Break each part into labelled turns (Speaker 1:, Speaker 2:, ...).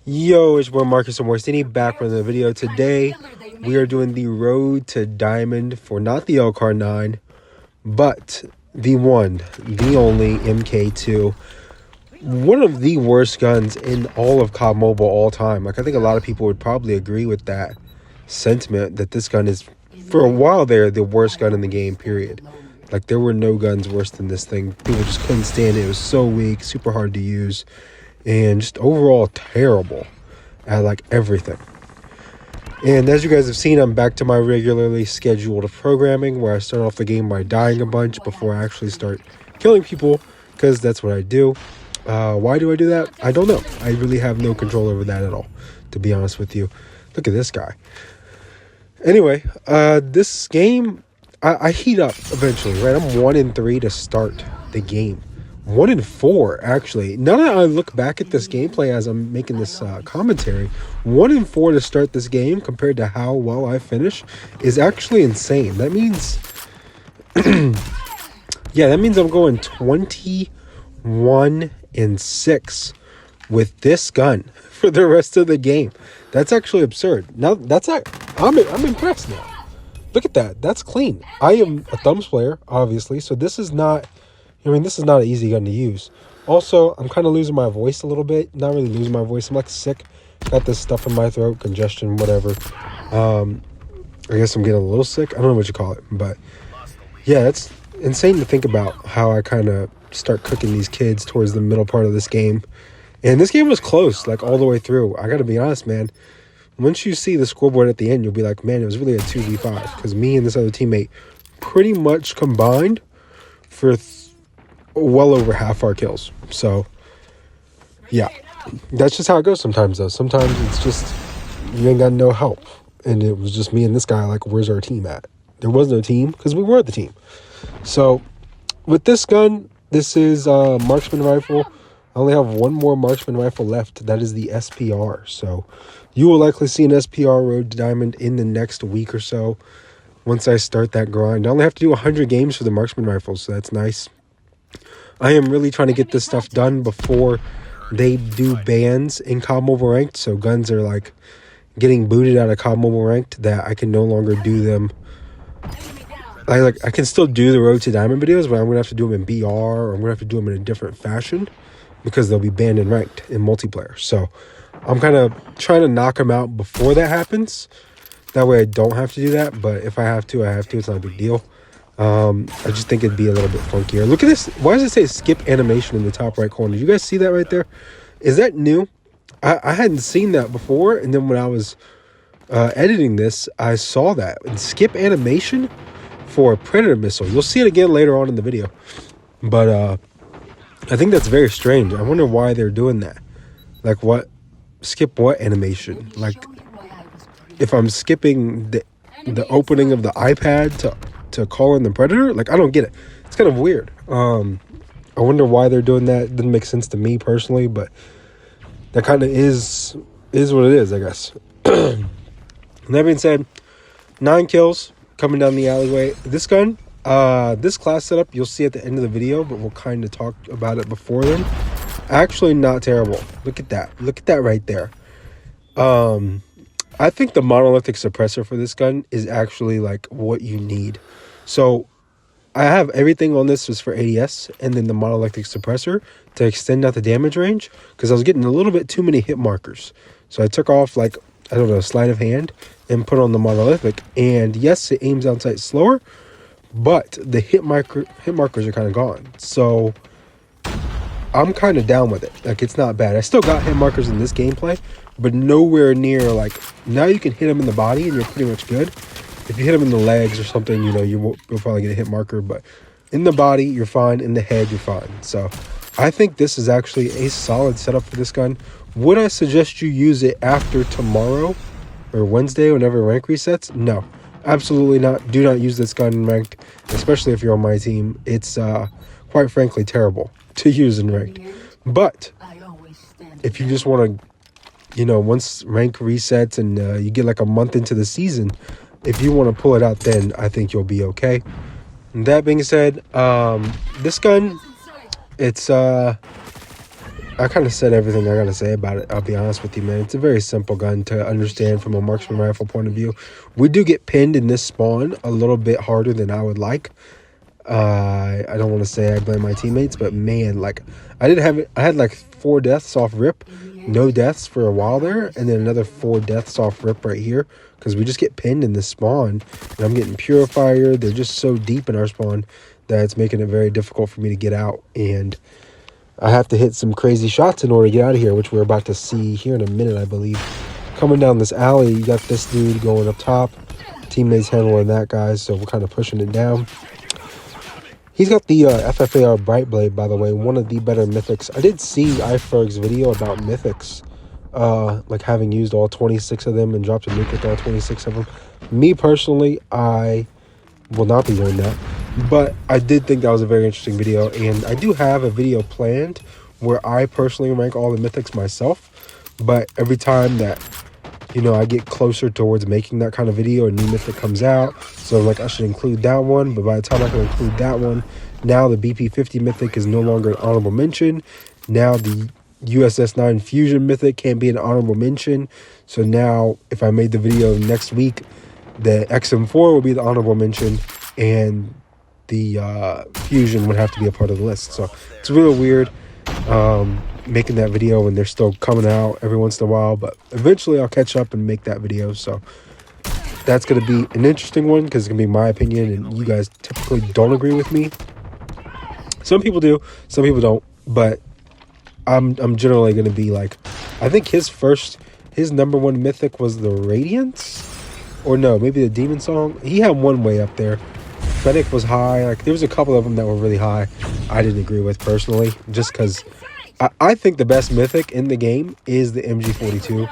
Speaker 1: Yo, it's boy Marcus Morstini back with another video. Today, we are doing the road to diamond for not the LCAR 9, but the one, the only MK2. One of the worst guns in all of COD Mobile all time. Like, I think a lot of people would probably agree with that sentiment that this gun is, for a while there, the worst gun in the game, period. Like, there were no guns worse than this thing. People just couldn't stand it. It was so weak, super hard to use, and just overall terrible at like everything. And as you guys have seen, I'm back to my regularly scheduled programming where I start off the game by dying a bunch before I actually start killing people, because that's what I do. Why do I do that? I don't know. I really have no control over that at all, to be honest with you. Look at this guy. Anyway, this game, I heat up eventually, right? I'm 1-3 to start the game. 1-4, actually. Now that I look back at this gameplay as I'm making this commentary, 1-4 to start this game compared to how well I finish is actually insane. That means, yeah, that means I'm going 21-6 with this gun for the rest of the game. That's actually absurd. Now, I'm impressed now. Look at that. That's clean. I am a thumbs player, obviously, so this is not... this is not an easy gun to use. Also, I'm kind of losing my voice a little bit. Not really losing my voice. I'm like sick. Got this stuff in my throat, congestion, whatever. I guess I'm getting a little sick. I don't know what you call it. But yeah, it's insane to think about how I kind of start cooking these kids towards the middle part of this game. And this game was close, like all the way through. I got to be honest, man. Once you see the scoreboard at the end, you'll be like, man, it was really a 2v5. Because me and this other teammate pretty much combined for... well over half our kills. So yeah, that's just how it goes sometimes, though. Sometimes it's just you ain't got no help, and it was just me and this guy. Like, where's our team at? There was no team because we were the team. So with this gun, this is a marksman rifle. I only have one more marksman rifle left. That is the SPR. So you will likely see an SPR road to diamond in the next week or so once I start that grind. I only have to do 100 games for the marksman rifle, so that's nice. I am really trying to get this stuff done before they do bans in COD Mobile Ranked. So guns are like getting booted out of COD Mobile Ranked that I can no longer do them. I can still do the Road to Diamond videos, but I'm gonna have to do them in BR, or I'm gonna have to do them in a different fashion because they'll be banned in Ranked in multiplayer. So I'm kind of trying to knock them out before that happens. That way I don't have to do that. But if I have to, I have to. It's not a big deal. I just think it'd be a little bit funkier. Look at this. Why does it say skip animation in the top right corner? You guys see that right there? Is that new? I hadn't seen that before, and then when I was editing this, I saw that. And skip animation for a Predator missile. You'll see it again later on in the video. But I think that's very strange. I wonder why they're doing that. Like, what? Skip what animation? Like, if I'm skipping the opening of the iPad to call in the Predator, like, I don't get it. It's kind of weird. I wonder why they're doing that. It doesn't make sense to me personally, but that kind of is what it is, I guess. And that being said, 9 kills coming down the alleyway. This gun, this class setup, you'll see at the end of the video, but we'll kind of talk about it before then. Actually, not terrible. Look at that. Look at that right there. I think the monolithic suppressor for this gun is actually like what you need. So I have everything on this was for ADS, and then the monolithic suppressor to extend out the damage range, because I was getting a little bit too many hit markers. So I took off, like, I don't know, sleight of hand and put on the monolithic. And yes, it aims down sight slower, but the hit markers are kind of gone. So I'm kind of down with it. Like, it's not bad. I still got hit markers in this gameplay, but nowhere near, like, now you can hit them in the body and you're pretty much good. If you hit them in the legs or something, you'll probably get a hit marker, but in the body, you're fine. In the head, you're fine. So I think this is actually a solid setup for this gun. Would I suggest you use it after tomorrow or Wednesday, whenever rank resets? No, absolutely not. Do not use this gun in ranked, especially if you're on my team. It's quite frankly terrible to use in ranked. But if you just want to, once rank resets and you get like a month into the season, if you want to pull it out, then I think you'll be okay. And that being said, this gun, it's I kind of said everything I got to say about it. I'll be honest with you, man. It's a very simple gun to understand from a marksman rifle point of view. We do get pinned in this spawn a little bit harder than I would like. I don't want to say I blame my teammates, but man, like I had like 4 deaths off rip, no deaths for a while there, and then another 4 deaths off rip right here because we just get pinned in this spawn, and I'm getting purifier. They're just so deep in our spawn that it's making it very difficult for me to get out, and I have to hit some crazy shots in order to get out of here, which we're about to see here in a minute, I believe. Coming down this alley, you got this dude going up top. Teammates handling that guy, so we're kind of pushing it down. He's got the FFAR Bright Blade, by the way, one of the better mythics. I did see iFerg's video about mythics, like having used all 26 of them and dropped a nuke with all 26 of them. Me personally, I will not be doing that. But I did think that was a very interesting video, and I do have a video planned where I personally rank all the mythics myself. But every time that, you know, I get closer towards making that kind of video, a new mythic comes out, so like I should include that one. But by the time I can include that one, now the BP50 mythic is no longer an honorable mention. Now the USS9 Fusion mythic can't be an honorable mention. So now if I made the video next week, the XM4 will be the honorable mention, and the Fusion would have to be a part of the list. So it's really weird making that video when they're still coming out every once in a while, but eventually I'll catch up and make that video. So that's going to be an interesting one because it's going to be my opinion, and you guys typically don't agree with me. Some people do, some people don't, but I'm generally going to be like, I think his number 1 mythic was the Radiance, or no, maybe the Demon Song. He had one way up there. Fennec was high. Like there was a couple of them that were really high. I didn't agree with personally, just because I think the best mythic in the game is the MG42.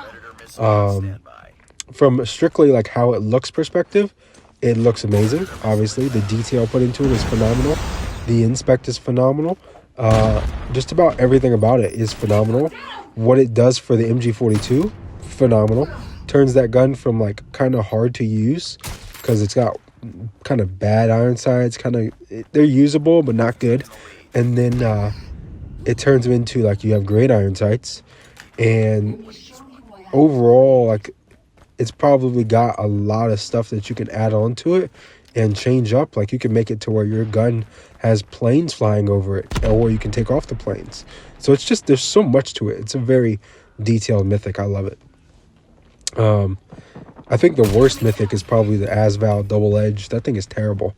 Speaker 1: From strictly like how it looks perspective, it looks amazing. Obviously, the detail put into it is phenomenal. The inspect is phenomenal. Just about everything about it is phenomenal. What it does for the MG42, phenomenal. Turns that gun from like kind of hard to use because it's got kind of bad iron sights, they're usable but not good, and then it turns them into like you have great iron sights, and overall like it's probably got a lot of stuff that you can add on to it and change up. Like you can make it to where your gun has planes flying over it, or you can take off the planes. So it's just, there's so much to it. It's a very detailed mythic. I love it. I think the worst mythic is probably the Asval Double Edge. That thing is terrible.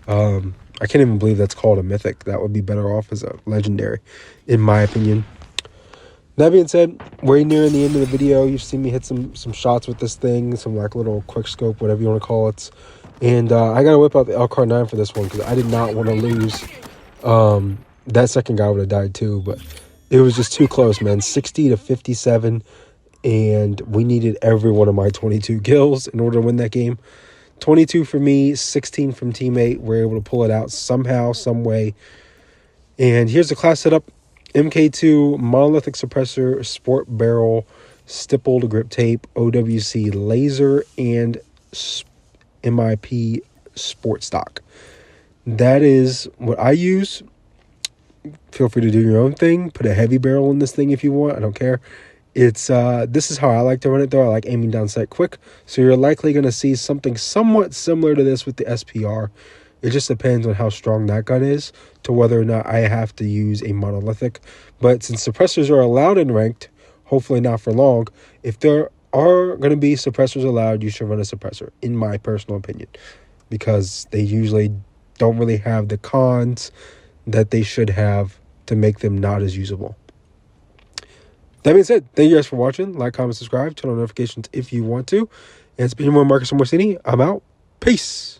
Speaker 1: I can't even believe that's called a mythic. That would be better off as a legendary, in my opinion. That being said, we're nearing the end of the video. You've seen me hit some shots with this thing, some like little quick scope, whatever you want to call it. And I got to whip out the LCAR-9 for this one because I did not want to lose. That second guy would have died too, but it was just too close, man. 60 to 57. And we needed every one of my 22 kills in order to win that game. 22 for me, 16 from teammate. We're able to pull it out somehow, some way. And here's the class setup. MK2 monolithic suppressor, sport barrel, stippled grip tape, OWC laser, and MIP sport stock. That is what I use. Feel free to do your own thing. Put a heavy barrel in this thing if you want. I don't care. It's this is how I like to run it though. I like aiming down sight quick. So you're likely going to see something somewhat similar to this with the SPR. It just depends on how strong that gun is to whether or not I have to use a monolithic. But since suppressors are allowed in ranked, hopefully not for long, if there are going to be suppressors allowed, you should run a suppressor, in my personal opinion, because they usually don't really have the cons that they should have to make them not as usable. That being said, thank you guys for watching. Like, comment, subscribe, turn on notifications if you want to. And it's been your boy Marcus Morcini. I'm out. Peace.